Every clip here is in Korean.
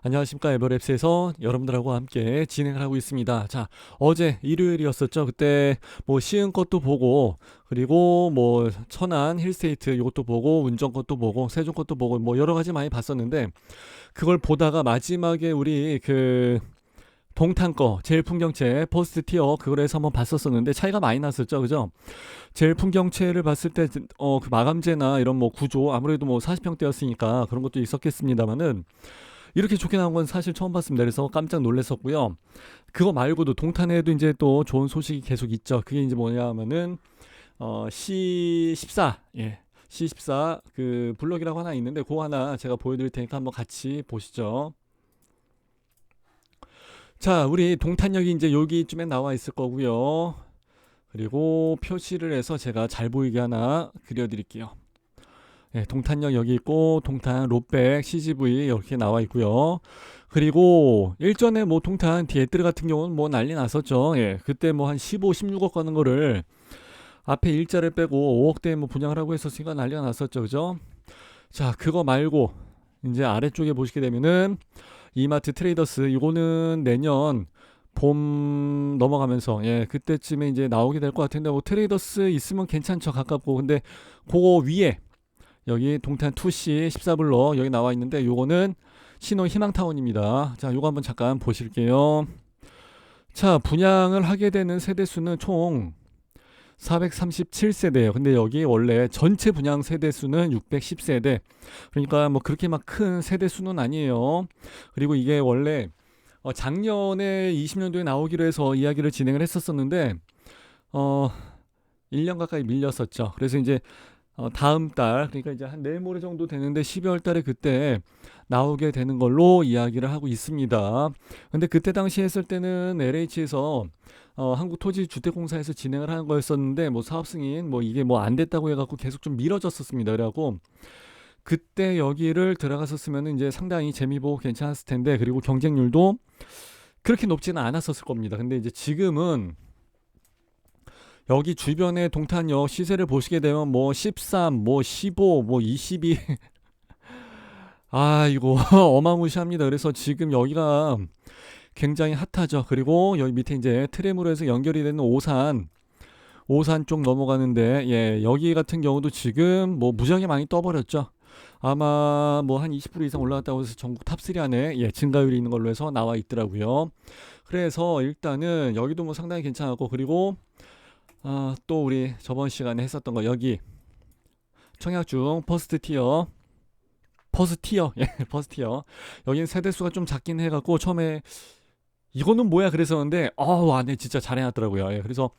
안녕하십니까. 에버랩스에서 여러분들하고 함께 진행을 하고 있습니다. 자, 어제 일요일이었었죠. 그때 뭐 시흥 것도 보고, 그리고 뭐 천안 힐스테이트 이것도 보고, 운정 것도 보고, 세종 것도 보고, 뭐 여러 가지 많이 봤었는데, 그걸 보다가 마지막에 우리 그 동탄 거 제일 풍경채 퍼스트 티어 그걸 해서 한번 봤었었는데 차이가 많이 났었죠. 그죠? 제일 풍경채를 봤을 때 그 마감재나 이런 뭐 구조 아무래도 뭐 40평대였으니까 그런 것도 있었겠습니다만은 이렇게 좋게 나온 건 사실 처음 봤습니다. 그래서 깜짝 놀랐었고요. 그거 말고도 동탄에도 이제 또 좋은 소식이 계속 있죠. 그게 이제 뭐냐면은 C14 예. C14 그 블럭이라고 하나 있는데 그거 하나 제가 보여드릴 테니까 한번 같이 보시죠. 자, 우리 동탄역이 이제 여기쯤에 나와 있을 거고요. 그리고 표시를 해서 제가 잘 보이게 하나 그려드릴게요. 예, 동탄역 여기 있고 동탄 롯백 CGV 이렇게 나와 있고요. 그리고 일전에 뭐 동탄 디에뜨르 같은 경우는 뭐 난리 났었죠. 예, 그때 뭐 한 15, 16억 가는 거를 앞에 일자를 빼고 5억대에 뭐 분양을 하고 했었으니까 난리가 났었죠. 그죠? 자, 그거 말고 이제 아래쪽에 보시게 되면은 이마트 트레이더스 이거는 내년 봄 넘어가면서 예 그때쯤에 이제 나오게 될 것 같은데 뭐 트레이더스 있으면 괜찮죠. 가깝고. 근데 그거 위에 여기 동탄 2C 14블럭 여기 나와 있는데 요거는 신호 희망타운입니다. 자, 요거 한번 잠깐 보실게요. 자, 분양을 하게 되는 세대수는 총 437세대예요. 근데 여기 원래 전체 분양 세대수는 610세대. 그러니까 뭐 그렇게 막 큰 세대수는 아니에요. 그리고 이게 원래 작년에 20년도에 나오기로 해서 이야기를 진행을 했었었는데 어 1년 가까이 밀렸었죠. 그래서 이제 다음 달 그러니까 이제 한 내일 모레 정도 되는데 12월 달에 그때 나오게 되는 걸로 이야기를 하고 있습니다. 근데 그때 당시 했을 때는 LH에서 한국토지주택공사에서 진행을 하는 거였었는데 뭐 사업 승인 뭐 이게 뭐 안 됐다고 해갖고 계속 좀 미뤄졌었습니다. 그래갖고 그때 여기를 들어갔었으면 이제 상당히 재미보고 괜찮았을 텐데 그리고 경쟁률도 그렇게 높지는 않았었을 겁니다. 근데 이제 지금은 여기 주변의 동탄역 시세를 보시게 되면 뭐 13, 뭐 15, 뭐 22. 아, 이거 어마무시합니다. 그래서 지금 여기가 굉장히 핫하죠. 그리고 여기 밑에 이제 트램으로 해서 연결이 되는 오산 쪽 넘어가는데 예, 여기 같은 경우도 지금 뭐 무지하게 많이 떠버렸죠. 아마 뭐 한 20% 이상 올라갔다고 해서 전국 탑3 안에 예, 증가율이 있는 걸로 해서 나와 있더라고요. 그래서 일단은 여기도 뭐 상당히 괜찮았고 그리고 또 우리 저번 시간에 했었던 거 여기 청약중 퍼스트 티어 예 퍼스트 티어 여기는 세대수가 좀 작긴 해갖고 처음에 이거는 뭐야 그랬었는데 안에 진짜 잘 해놨더라고요. 예, 그래서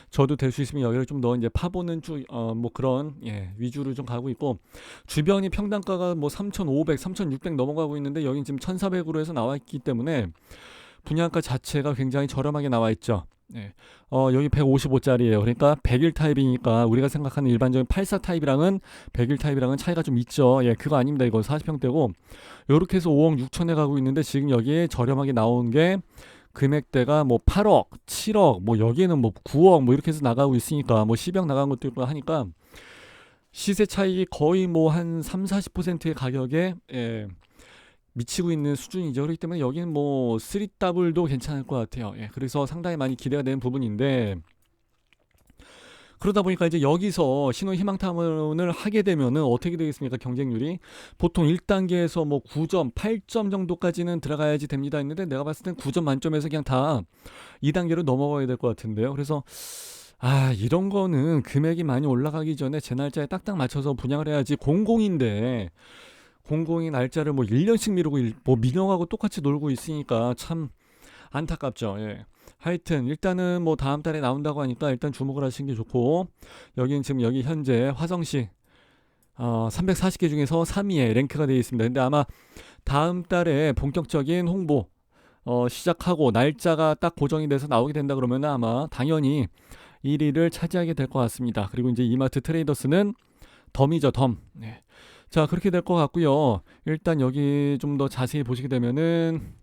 저도 될 수 있으면 여기를 좀 더 이제 파보는 뭐 그런 예, 위주로 좀 가고 있고 주변이 평당가가 뭐 3,500, 3,600 넘어가고 있는데 여긴 지금 1,400으로 해서 나와 있기 때문에 분양가 자체가 굉장히 저렴하게 나와 있죠. 네. 여기 155짜리예요. 그러니까 101 타입이니까 우리가 생각하는 일반적인 84 타입이랑은 101 타입이랑은 차이가 좀 있죠. 예, 그거 아닙니다. 이거 40평대고 요렇게 해서 5억 6천에 가고 있는데 지금 여기에 저렴하게 나온 게 금액대가 뭐 8억, 7억, 뭐 여기에는 뭐 9억 뭐 이렇게 해서 나가고 있으니까 뭐 10억 나간 것도 있고 하니까 시세 차익이 거의 뭐 한 3, 40%의 가격에 예, 미치고 있는 수준이죠. 그렇기 때문에 여기는 뭐 3더블도 괜찮을 것 같아요. 예, 그래서 상당히 많이 기대가 되는 부분인데 그러다 보니까 이제 여기서 신호 희망 탐험을 하게 되면은 어떻게 되겠습니까? 경쟁률이 보통 1단계에서 뭐 9점, 8점 정도까지는 들어가야지 됩니다 했는데 내가 봤을 땐 9점 만점에서 그냥 다 2단계로 넘어가야 될 것 같은데요. 그래서 이런 거는 금액이 많이 올라가기 전에 제 날짜에 딱딱 맞춰서 분양을 해야지 공공인데 공공이 날짜를 뭐 1년씩 미루고 뭐 민영하고 똑같이 놀고 있으니까 참 안타깝죠. 예. 하여튼 일단은 뭐 다음 달에 나온다고 하니까 일단 주목을 하시는 게 좋고 여기는 지금 여기 현재 화성시 340개 중에서 3위에 랭크가 되어 있습니다. 근데 아마 다음 달에 본격적인 홍보 시작하고 날짜가 딱 고정이 돼서 나오게 된다 그러면 아마 당연히 1위를 차지하게 될 것 같습니다. 그리고 이제 이마트 트레이더스는 덤이죠, 덤. 네. 자, 그렇게 될 것 같고요. 일단 여기 좀 더 자세히 보시게 되면은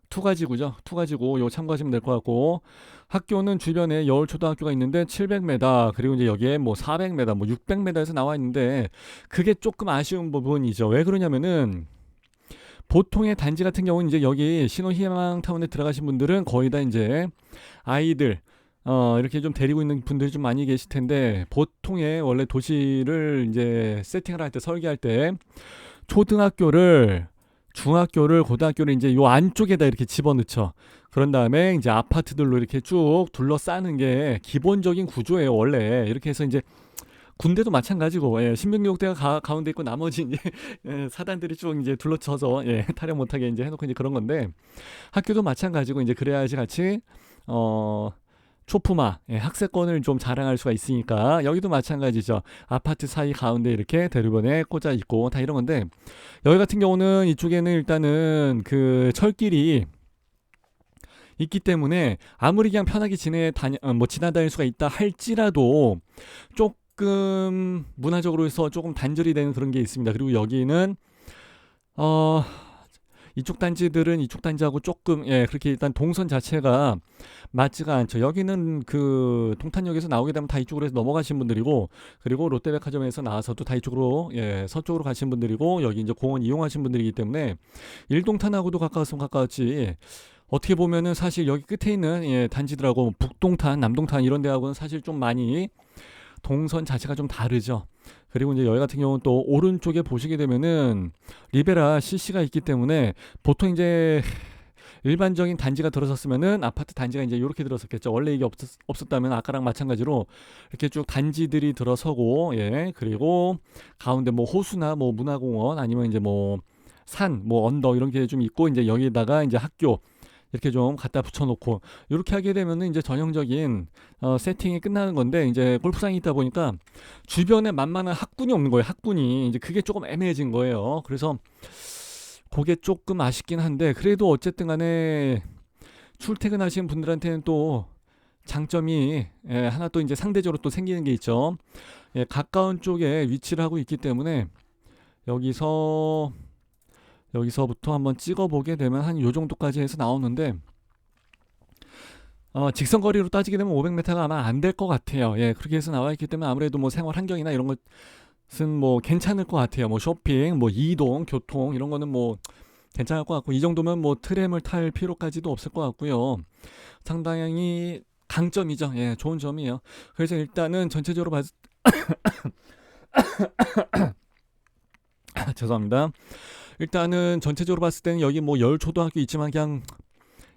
투가지구죠. 투가지구 요 참고하시면 될 것 같고 학교는 주변에 여울초등학교가 있는데 700m 그리고 이제 여기에 뭐 400m 뭐 600m에서 나와 있는데 그게 조금 아쉬운 부분이죠. 왜 그러냐면은 보통의 단지 같은 경우는 이제 여기 신혼희망타운에 들어가신 분들은 거의 다 이제 아이들 이렇게 좀 데리고 있는 분들이 좀 많이 계실 텐데, 보통의 원래 도시를 이제 세팅을 할 때, 설계할 때 초등학교를, 중학교를, 고등학교를 이제 요 안쪽에다 이렇게 집어넣죠. 그런 다음에 이제 아파트들로 이렇게 쭉 둘러싸는 게 기본적인 구조예요, 원래. 이렇게 해서 이제 군대도 마찬가지고, 예, 신병교육대가 가운데 있고 나머지 이제 예, 사단들이 쭉 이제 둘러쳐서 예, 타령 못하게 이제 해놓고 이제 그런 건데, 학교도 마찬가지고 이제 그래야지 같이 어 초품화, 예, 학세권을 좀 자랑할 수가 있으니까 여기도 마찬가지죠. 아파트 사이 가운데 이렇게 대로변에 꽂아 있고 다 이런 건데, 여기 같은 경우는 이쪽에는 일단은 그 철길이 있기 때문에 아무리 그냥 편하게 지나다닐 수가 있다 할지라도 조금 문화적으로 해서 조금 단절이 되는 그런 게 있습니다. 그리고 여기는 어 이쪽 단지들은 이쪽 단지하고 조금 예 그렇게 일단 동선 자체가 맞지가 않죠. 여기는 그 동탄역에서 나오게 되면 다 이쪽으로 해서 넘어가신 분들이고, 그리고 롯데백화점에서 나와서도 다 이쪽으로 예 서쪽으로 가신 분들이고, 여기 이제 공원 이용하신 분들이기 때문에 일동탄하고도 가까웠으면 가까웠지, 어떻게 보면은 사실 여기 끝에 있는 예 단지들하고 북동탄, 남동탄 이런 데하고는 사실 좀 많이 동선 자체가 좀 다르죠. 그리고 이제 여기 같은 경우는 또 오른쪽에 보시게 되면은 리베라 CC가 있기 때문에, 보통 이제 일반적인 단지가 들어섰으면은 아파트 단지가 이제 이렇게 들어섰겠죠. 원래 이게 없었다면 아까랑 마찬가지로 이렇게 쭉 단지들이 들어서고, 예, 그리고 가운데 뭐 호수나 뭐 문화공원 아니면 이제 뭐 산, 뭐 언덕 이런 게 좀 있고, 이제 여기다가 이제 학교 이렇게 좀 갖다 붙여놓고 이렇게 하게 되면은 이제 전형적인 세팅이 끝나는 건데, 이제 골프장이 있다 보니까 주변에 만만한 학군이 없는 거예요. 학군이 이제 그게 조금 애매해진 거예요. 그래서 그게 조금 아쉽긴 한데, 그래도 어쨌든 간에 출퇴근하시는 분들한테는 또 장점이 예, 하나 또 이제 상대적으로 또 생기는 게 있죠. 예, 가까운 쪽에 위치를 하고 있기 때문에 여기서부터 한번 찍어보게 되면 한 요 정도까지 해서 나오는데, 직선거리로 따지게 되면 500m가 아마 안 될 것 같아요. 예, 그렇게 해서 나와 있기 때문에 아무래도 뭐 생활 환경이나 이런 것은 뭐 괜찮을 것 같아요. 뭐 쇼핑, 뭐 이동, 교통 이런 거는 뭐 괜찮을 것 같고, 이 정도면 뭐 트램을 탈 필요까지도 없을 것 같고요. 상당히 강점이죠. 예, 좋은 점이에요. 그래서 일단은 전체적으로 죄송합니다. 일단은 전체적으로 봤을 때는 여기 뭐 열 초등학교 있지만 그냥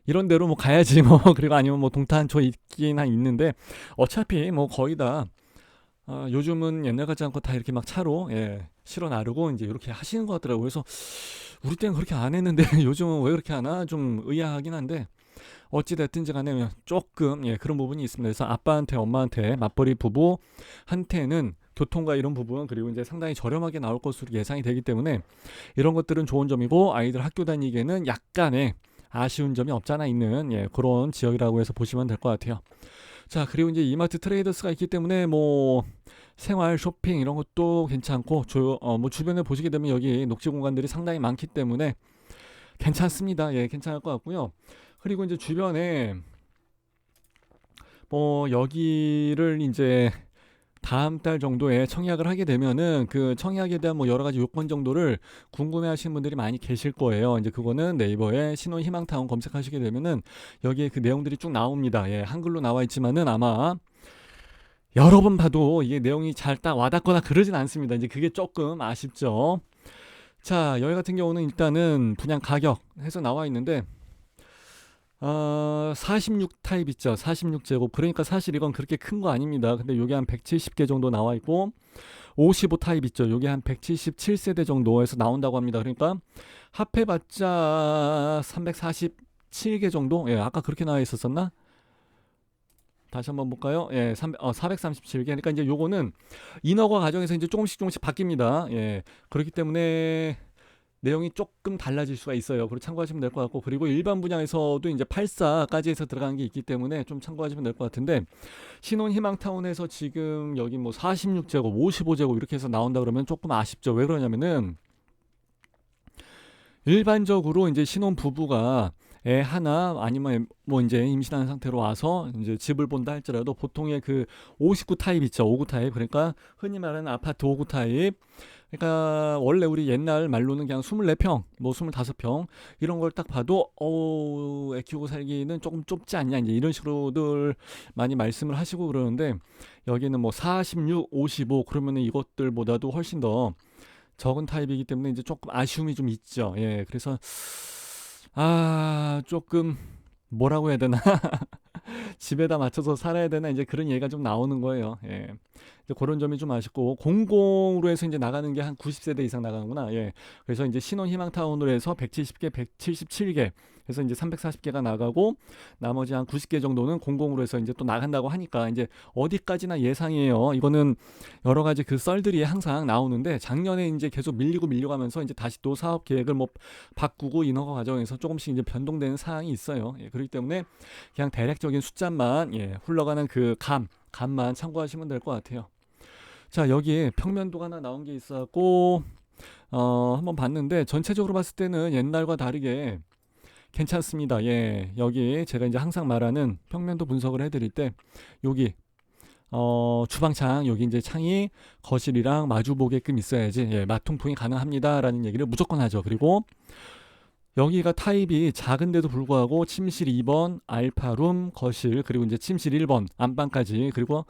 이런 데로 뭐 가야지 뭐 그리고 아니면 뭐 동탄초 있긴 있는데, 어차피 뭐 거의 다 요즘은 옛날 같지 않고 다 이렇게 막 차로 예, 실어 나르고 이제 이렇게 하시는 것 같더라고요. 그래서 우리 때는 그렇게 안 했는데 요즘은 왜 그렇게 하나 좀 의아하긴 한데, 어찌 됐든지 간에 조금 예, 그런 부분이 있습니다. 그래서 아빠한테, 엄마한테, 맞벌이 부부한테는 교통과 이런 부분, 그리고 이제 상당히 저렴하게 나올 것으로 예상이 되기 때문에 이런 것들은 좋은 점이고, 아이들 학교 다니기에는 약간의 아쉬운 점이 없잖아 있는 예, 그런 지역이라고 해서 보시면 될 것 같아요. 자, 그리고 이제 이마트 트레이더스가 있기 때문에 뭐 생활 쇼핑 이런 것도 괜찮고, 뭐 주변에 보시게 되면 여기 녹지 공간들이 상당히 많기 때문에 괜찮습니다. 예, 괜찮을 것 같고요. 그리고 이제 주변에 뭐 여기를 이제 다음 달 정도에 청약을 하게 되면은 그 청약에 대한 뭐 여러 가지 요건 정도를 궁금해 하시는 분들이 많이 계실 거예요. 이제 그거는 네이버에 신혼희망타운 검색하시게 되면은 여기에 그 내용들이 쭉 나옵니다. 예, 한글로 나와 있지만은 아마 여러 번 봐도 이게 내용이 잘 딱 와닿거나 그러진 않습니다. 이제 그게 조금 아쉽죠. 자, 여기 같은 경우는 일단은 분양 가격 해서 나와 있는데, 46 타입 있죠. 46제곱. 그러니까 사실 이건 그렇게 큰 거 아닙니다. 근데 요게 한 170개 정도 나와 있고, 55 타입 있죠. 요게 한 177세대 정도에서 나온다고 합니다. 그러니까 합해봤자 347개 정도? 예, 아까 그렇게 나와 있었었나? 다시 한번 볼까요? 예, 437개. 그러니까 이제 요거는 인허가 과정에서 이제 조금씩 바뀝니다. 예, 그렇기 때문에 내용이 조금 달라질 수가 있어요. 그리고 참고하시면 될 것 같고, 그리고 일반 분양에서도 이제 84까지 해서 들어가는 게 있기 때문에 좀 참고하시면 될 것 같은데, 신혼희망타운에서 지금 여기 뭐 46제곱, 55제곱 이렇게 해서 나온다 그러면 조금 아쉽죠. 왜 그러냐면은 일반적으로 이제 신혼 부부가 애 하나 아니면 뭐 이제 임신한 상태로 와서 이제 집을 본다 할지라도 보통의 그 59 타입 있죠. 59 타입. 그러니까 흔히 말하는 아파트 59 타입. 그러니까 원래 우리 옛날 말로는 그냥 24평, 뭐 25평 이런 걸 딱 봐도 애 키우고 살기는 조금 좁지 않냐 이제 이런 식으로들 많이 말씀을 하시고 그러는데 여기는 뭐 46, 55 그러면은 이것들보다도 훨씬 더 적은 타입이기 때문에 이제 조금 아쉬움이 좀 있죠. 예, 그래서 조금 뭐라고 해야 되나 집에다 맞춰서 살아야 되나 이제 그런 얘기가 좀 나오는 거예요. 예. 이제 그런 점이 좀 아쉽고 공공으로 해서 이제 나가는 게 한 90세대 이상 나가는구나. 예. 그래서 이제 신혼 희망타운으로 해서 170개, 177개. 그래서 이제 340개가 나가고 나머지 한 90개 정도는 공공으로 해서 이제 또 나간다고 하니까 이제 어디까지나 예상이에요. 이거는 여러 가지 그 썰들이 항상 나오는데 작년에 이제 계속 밀려가면서 이제 다시 또 사업 계획을 뭐 바꾸고 인허가 과정에서 조금씩 이제 변동되는 사항이 있어요. 예. 그렇기 때문에 그냥 대략적인 숫자만 예, 흘러가는 그 감만 참고하시면 될 것 같아요. 자, 여기에 평면도가 하나 나온 게 있었고 한번 봤는데 전체적으로 봤을 때는 옛날과 다르게 괜찮습니다. 예, 여기 제가 이제 항상 말하는 평면도 분석을 해드릴 때 여기 주방창 여기 이제 창이 거실이랑 마주 보게끔 있어야지 예, 마통풍이 가능합니다라는 얘기를 무조건 하죠. 그리고 여기가 타입이 작은데도 불구하고 침실 2번, 알파룸, 거실, 그리고 이제 침실 1번, 안방까지, 그리고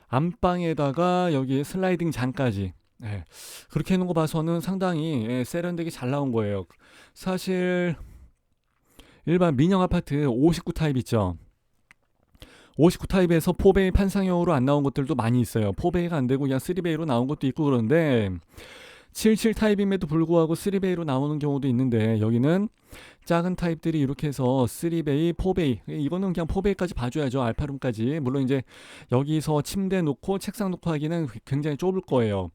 안방에다가 여기 슬라이딩 장까지. 예, 그렇게 해놓은 거 봐서는 상당히 예, 세련되게 잘 나온 거예요. 사실 일반 민영 아파트 59 타입 있죠. 59 타입에서 4베이 판상형으로 안 나온 것들도 많이 있어요. 4베이가 안 되고 그냥 3베이로 나온 것도 있고 그런데 77 타입임에도 불구하고 3베이로 나오는 경우도 있는데 여기는 작은 타입들이 이렇게 해서 3베이, 4베이 이거는 그냥 4베이까지 봐줘야죠. 알파룸까지. 물론 이제 여기서 침대 놓고 책상 놓고 하기는 굉장히 좁을 거예요.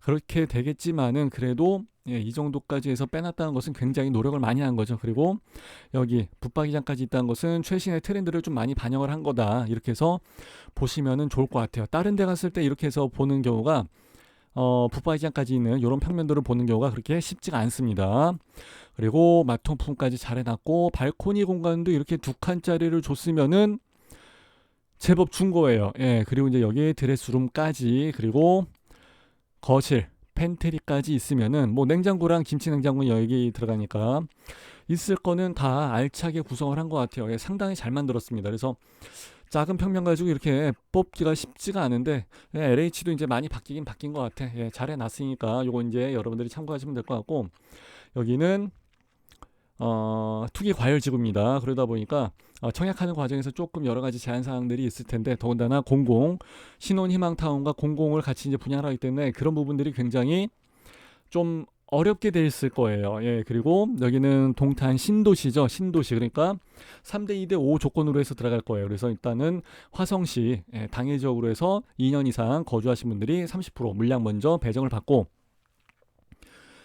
그렇게 되겠지만은 그래도 예, 이 정도까지 해서 빼놨다는 것은 굉장히 노력을 많이 한 거죠. 그리고 여기 붙박이장까지 있다는 것은 최신의 트렌드를 좀 많이 반영을 한 거다. 이렇게 해서 보시면은 좋을 것 같아요. 다른 데 갔을 때 이렇게 해서 보는 경우가 붙박이장까지 있는 이런 평면도를 보는 경우가 그렇게 쉽지가 않습니다. 그리고 마통풍까지 잘 해놨고 발코니 공간도 이렇게 2칸짜리를 줬으면은 제법 준 거예요. 예, 그리고 이제 여기 드레스룸까지 그리고 거실, 팬트리까지 있으면은 뭐 냉장고랑 김치 냉장고 여기 들어가니까 있을 거는 다 알차게 구성을 한 것 같아요. 예, 상당히 잘 만들었습니다. 그래서 작은 평면 가지고 이렇게 뽑기가 쉽지가 않은데 예, LH도 이제 많이 바뀌긴 바뀐 것 같아. 예, 잘 해놨으니까 요거 이제 여러분들이 참고하시면 될 것 같고 여기는 투기 과열지구입니다. 그러다 보니까 청약하는 과정에서 조금 여러 가지 제한 사항들이 있을 텐데 더군다나 공공 신혼희망타운과 공공을 같이 이제 분양을 하기 때문에 그런 부분들이 굉장히 좀 어렵게 돼 있을 거예요. 예, 그리고 여기는 동탄 신도시죠. 신도시. 그러니까 3대 2대 5 조건으로 해서 들어갈 거예요. 그래서 일단은 화성시 예, 당일적으로 해서 2년 이상 거주하신 분들이 30% 물량 먼저 배정을 받고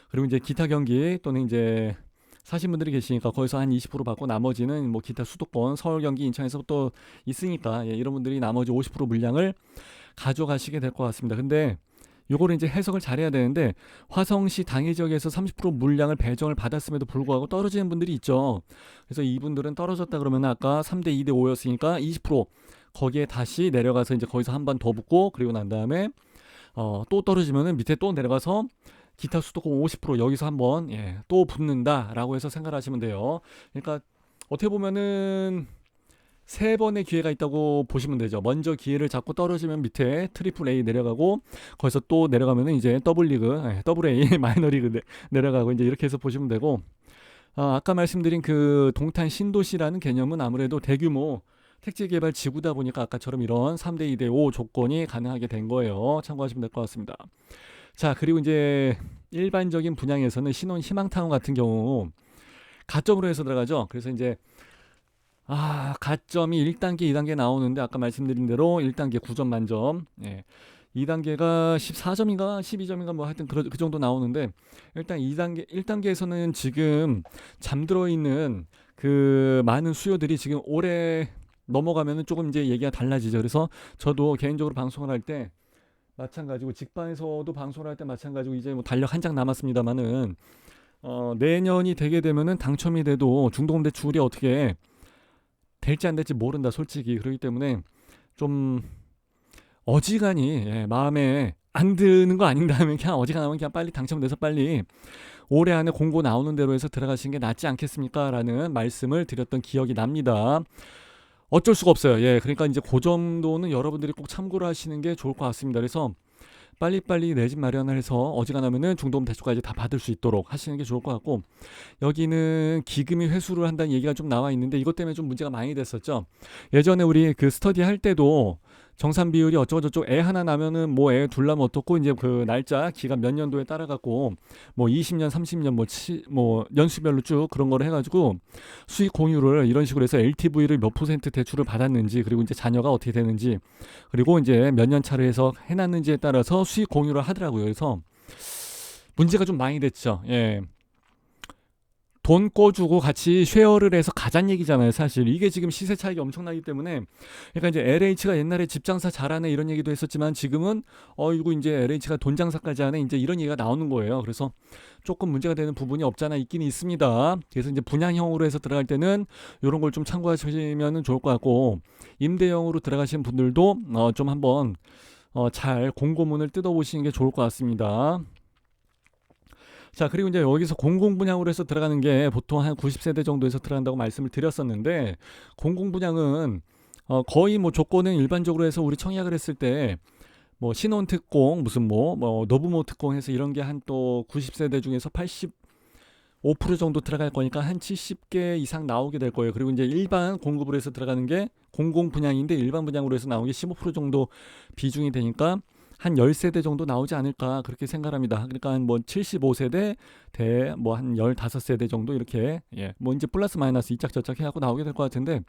그리고 이제 기타 경기 또는 이제 사신 분들이 계시니까 거기서 한 20% 받고 나머지는 뭐 기타 수도권 서울 경기 인천에서 또 있으니까 예, 이런 분들이 나머지 50% 물량을 가져가시게 될 것 같습니다. 근데 요거를 이제 해석을 잘해야 되는데 화성시 당일 지역에서 30% 물량을 배정을 받았음에도 불구하고 떨어지는 분들이 있죠. 그래서 이분들은 떨어졌다 그러면 아까 3대 2대 5였으니까 20% 거기에 다시 내려가서 이제 거기서 한 번 더 붙고 그리고 난 다음에 또 떨어지면은 밑에 또 내려가서 기타 수도권 50% 여기서 한번 예, 또 붙는다라고 해서 생각하시면 돼요. 그러니까 어떻게 보면은 세 번의 기회가 있다고 보시면 되죠. 먼저 기회를 잡고 떨어지면 밑에 트리플 A 내려가고 거기서 또 내려가면은 이제 더블 리그, 더블 A 마이너 리그 내려가고 이제 이렇게 해서 보시면 되고 아까 말씀드린 그 동탄 신도시라는 개념은 아무래도 대규모 택지 개발 지구다 보니까 아까처럼 이런 3대 2대 5 조건이 가능하게 된 거예요. 참고하시면 될 것 같습니다. 자, 그리고 이제 일반적인 분양에서는 신혼 희망타운 같은 경우 가점으로 해서 들어가죠. 그래서 이제 가점이 1단계, 2단계 나오는데 아까 말씀드린 대로 1단계 9점 만점. 예. 2단계가 14점인가 12점인가 뭐 하여튼 그 정도 나오는데 일단 2단계 1단계에서는 지금 잠들어 있는 그 많은 수요들이 지금 올해 넘어가면은 조금 이제 얘기가 달라지죠. 그래서 저도 개인적으로 방송을 할 때 마찬가지고 직방에서도 방송을 할 때 마찬가지고 이제 뭐 달력 한 장 남았습니다만은 내년이 되게 되면은 당첨이 돼도 중도금 대출이 어떻게 될지 안 될지 모른다 솔직히. 그렇기 때문에 좀 어지간히 마음에 안 드는 거 아닌다면 그냥 어지간하면 그냥 빨리 당첨돼서 빨리 올해 안에 공고 나오는 대로 해서 들어가시는 게 낫지 않겠습니까? 라는 말씀을 드렸던 기억이 납니다. 어쩔 수가 없어요. 그러니까 이제 그 정도는 여러분들이 꼭 참고를 하시는 게 좋을 것 같습니다. 그래서 빨리빨리 내 집 마련을 해서 어지간하면은 중도금 대출까지 다 받을 수 있도록 하시는 게 좋을 것 같고, 여기는 기금이 회수를 한다는 얘기가 좀 나와 있는데 이것 때문에 좀 문제가 많이 됐었죠. 예전에 우리 그 스터디 할 때도 정산 비율이 어쩌고저쩌고 애 하나 나면은 뭐 애 둘 나면 어떻고 이제 그 날짜 기간 몇 년도에 따라 갖고 뭐 20년 30년 뭐 연수별로 쭉 그런 거를 해가지고 수익 공유를 이런 식으로 해서 LTV를 몇 퍼센트 대출을 받았는지, 그리고 이제 자녀가 어떻게 되는지, 그리고 이제 몇 년 차로 해서 해놨는지에 따라서 수익 공유를 하더라고요. 그래서 문제가 좀 많이 됐죠. 돈 꿔주고 같이 쉐어를 해서 가자는 얘기잖아요. 사실 이게 지금 시세 차익이 엄청나기 때문에, 그러니까 이제 LH가 옛날에 집 장사 잘하네 이런 얘기도 했었지만 지금은 이거 이제 LH가 돈 장사까지 하네 이제 이런 얘기가 나오는 거예요. 그래서 조금 문제가 되는 부분이 없잖아 있긴 있습니다. 그래서 이제 분양형으로 해서 들어갈 때는 이런 걸 좀 참고하시면 좋을 것 같고, 임대형으로 들어가신 분들도 좀 한번 잘 공고문을 뜯어보시는 게 좋을 것 같습니다. 자, 그리고 이제 여기서 공공분양으로 해서 들어가는 게 보통 한 90세대 정도에서 들어간다고 말씀을 드렸었는데, 공공분양은 거의 뭐 조건은 일반적으로 해서 우리 청약을 했을 때 뭐 신혼특공 무슨 뭐 노부모 특공 해서 이런 게 한 또 90세대 중에서 85% 정도 들어갈 거니까 한 70개 이상 나오게 될 거예요. 그리고 이제 일반 공급으로 해서 들어가는 게 공공 분양인데 일반 분양으로 해서 나오는 게 15% 정도 비중이 되니까 한 10세대 정도 나오지 않을까 그렇게 생각합니다. 그러니까 한 뭐 75세대 대 뭐 한 15세대 정도 이렇게 뭐 이제 플러스 마이너스 이짝저짝 해갖고 나오게 될 것 같은데,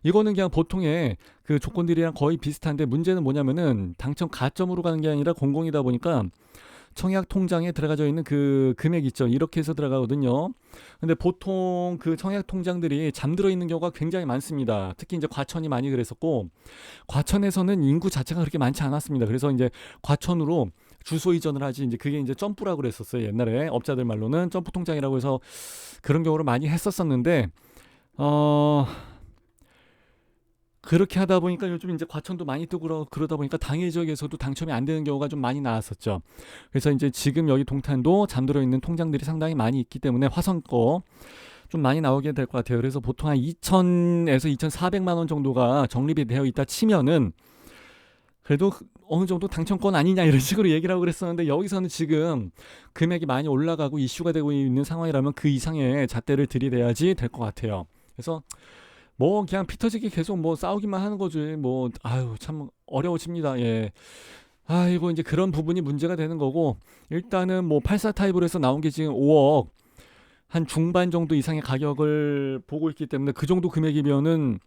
이거는 그냥 보통의 그 조건들이랑 거의 비슷한데 문제는 뭐냐면은 당첨 가점으로 가는 게 아니라 공공이다 보니까 청약 통장에 들어가져 있는 그 금액 있죠. 이렇게 해서 들어가거든요. 근데 보통 그 청약 통장들이 잠들어 있는 경우가 굉장히 많습니다. 특히 이제 과천이 많이 그랬었고, 과천에서는 인구 자체가 그렇게 많지 않았습니다. 그래서 이제 과천으로 주소 이전을 하지, 이제 그게 이제 점프라고 그랬었어요. 옛날에 업자들 말로는 점프 통장이라고 해서 그런 경우를 많이 했었었는데, 그렇게 하다 보니까 요즘 이제 과천도 많이 뜨고 그러다 보니까 당해 지역에서도 당첨이 안 되는 경우가 좀 많이 나왔었죠. 그래서 이제 지금 여기 동탄도 잠들어 있는 통장들이 상당히 많이 있기 때문에 화성 거 좀 많이 나오게 될 것 같아요. 그래서 보통 한 2,000에서 2,400만 원 정도가 적립이 되어 있다 치면은 그래도 어느 정도 당첨권 아니냐 이런 식으로 얘기를 하고 그랬었는데, 여기서는 지금 금액이 많이 올라가고 이슈가 되고 있는 상황이라면 그 이상의 잣대를 들이대야지 될 것 같아요. 그래서 뭐 그냥 피 터지게 계속 뭐 싸우기만 하는 거지 뭐, 아유 참 어려워집니다. 아이고 이제 그런 부분이 문제가 되는 거고, 일단은 뭐 84 타입으로 해서 나온 게 지금 5억 한 중반 정도 이상의 가격을 보고 있기 때문에 그 정도 금액이면은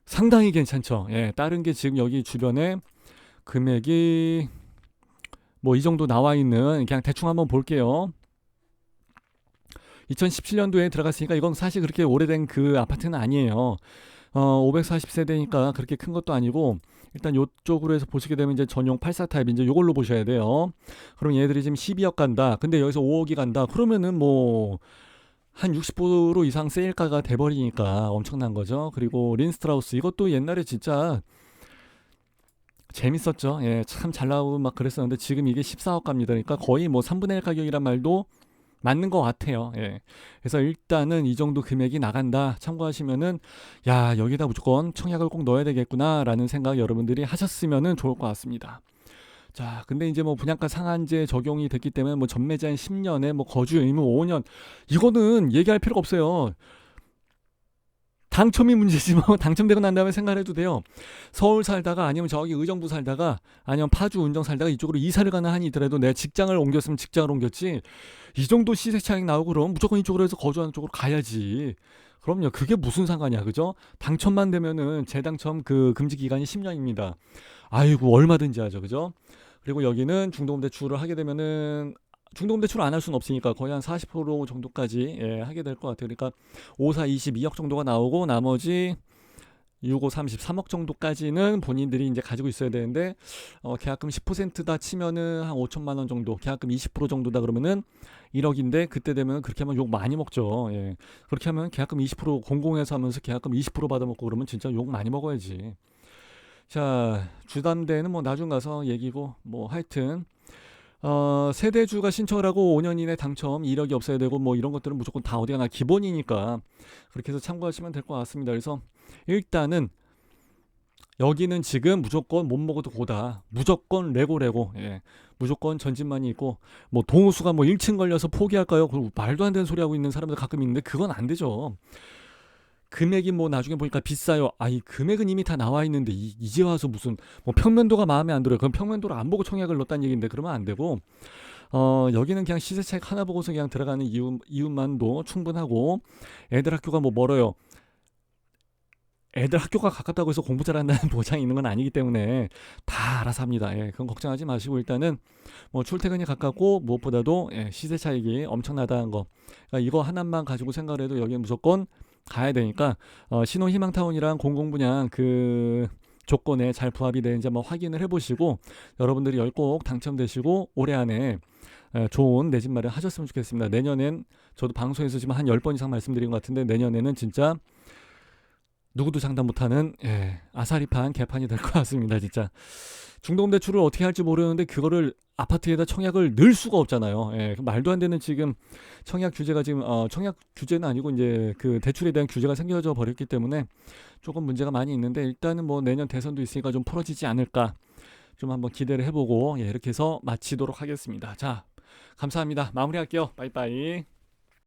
상당히 괜찮죠. 다른 게 지금 여기 주변에 금액이 뭐 이 정도 나와 있는, 그냥 대충 한번 볼게요. 2017년도에 들어갔으니까 이건 사실 그렇게 오래된 그 아파트는 아니에요. 540세대니까 그렇게 큰 것도 아니고, 일단 요쪽으로 해서 보시게 되면 이제 전용 84 타입 이제 요걸로 보셔야 돼요. 그럼 얘들이 지금 12억 간다. 근데 여기서 5억이 간다. 그러면은 뭐 한 60% 이상 세일가가 돼버리니까 엄청난 거죠. 그리고 린스트라우스 이것도 옛날에 진짜 재밌었죠. 참 잘 나오고 막 그랬었는데 지금 이게 14억 갑니다. 그러니까 거의 뭐 3분의 1 가격이란 말도 맞는 것 같아요. 그래서 일단은 이 정도 금액이 나간다 참고하시면은, 야 여기다 무조건 청약을 꼭 넣어야 되겠구나라는 생각 여러분들이 하셨으면은 좋을 것 같습니다. 자, 근데 이제 뭐 분양가 상한제 적용이 됐기 때문에 뭐 전매제한 10년에 뭐 거주 의무 5년, 이거는 얘기할 필요가 없어요. 당첨이 문제지 뭐 당첨되고 난 다음에 생각해도 돼요. 서울 살다가 아니면 저기 의정부 살다가 아니면 파주 운정 살다가 이쪽으로 이사를 가는 한이 있더라도 내 직장을 옮겼으면 직장을 옮겼지, 이 정도 시세 차익 나오고 그럼 무조건 이쪽으로 해서 거주하는 쪽으로 가야지. 그럼요. 그게 무슨 상관이야. 그죠? 당첨만 되면은 재당첨 그 금지 기간이 10년입니다. 아이고 얼마든지 하죠. 그죠? 그리고 여기는 중도금 대출을 하게 되면은 중도금 대출을 안 할 수는 없으니까 거의 한 40% 정도까지 하게 될 것 같아요. 그러니까 5, 4, 22억 정도가 나오고 나머지 6호 33억 정도까지는 본인들이 이제 가지고 있어야 되는데 계약금 10%다 치면은 한 5천만 원 정도, 계약금 20% 정도다 그러면은 1억인데 그때 되면 그렇게 하면 욕 많이 먹죠. 예. 그렇게 하면 계약금 20% 공공에서 하면서 계약금 20% 받아먹고 그러면 진짜 욕 많이 먹어야지. 자, 주담대는 뭐 나중 가서 얘기고 뭐 하여튼 세대주가 신청을 하고 5년 이내 당첨, 이력이 없어야 되고 뭐 이런 것들은 무조건 다 어디가 나 기본이니까 그렇게 해서 참고하시면 될 것 같습니다. 그래서 일단은 여기는 지금 무조건 못 먹어도 고다. 무조건 레고. 예. 무조건 전진만이 있고 뭐 동호수가 뭐 1층 걸려서 포기할까요? 그 말도 안 되는 소리 하고 있는 사람들 가끔 있는데 그건 안 되죠. 금액이 뭐 나중에 보니까 비싸요. 이 금액은 이미 다 나와 있는데 이제 와서 무슨 뭐 평면도가 마음에 안 들어요. 그럼 평면도를 안 보고 청약을 넣었다는 얘기인데 그러면 안 되고 여기는 그냥 시세 차익 하나 보고서 그냥 들어가는 이유만도 충분하고 애들 학교가 뭐 멀어요. 애들 학교가 가깝다고 해서 공부 잘한다는 보장이 있는 건 아니기 때문에 다 알아서 합니다. 예, 그건 걱정하지 마시고 일단은 뭐 출퇴근이 가깝고 무엇보다도 시세 차익이 엄청나다는 거. 그러니까 이거 하나만 가지고 생각을 해도 여기는 무조건 가야 되니까 신혼희망타운이랑 공공분양 그 조건에 잘 부합이 되는지 한번 확인을 해보시고 여러분들이 꼭 당첨되시고 올해 안에 좋은 내 집 마련 하셨으면 좋겠습니다. 내년엔 저도 방송에서 지금 한 10번 이상 말씀드린 것 같은데 내년에는 진짜 누구도 장담 못하는 아사리판 개판이 될 것 같습니다. 진짜 중도금대출을 어떻게 할지 모르는데 그거를 아파트에다 청약을 넣을 수가 없잖아요. 말도 안 되는 지금 청약 규제가 지금 청약 규제는 아니고 이제 그 대출에 대한 규제가 생겨져 버렸기 때문에 조금 문제가 많이 있는데 일단은 뭐 내년 대선도 있으니까 좀 풀어지지 않을까 좀 한번 기대를 해보고 이렇게 해서 마치도록 하겠습니다. 자, 감사합니다. 마무리할게요. 빠이빠이.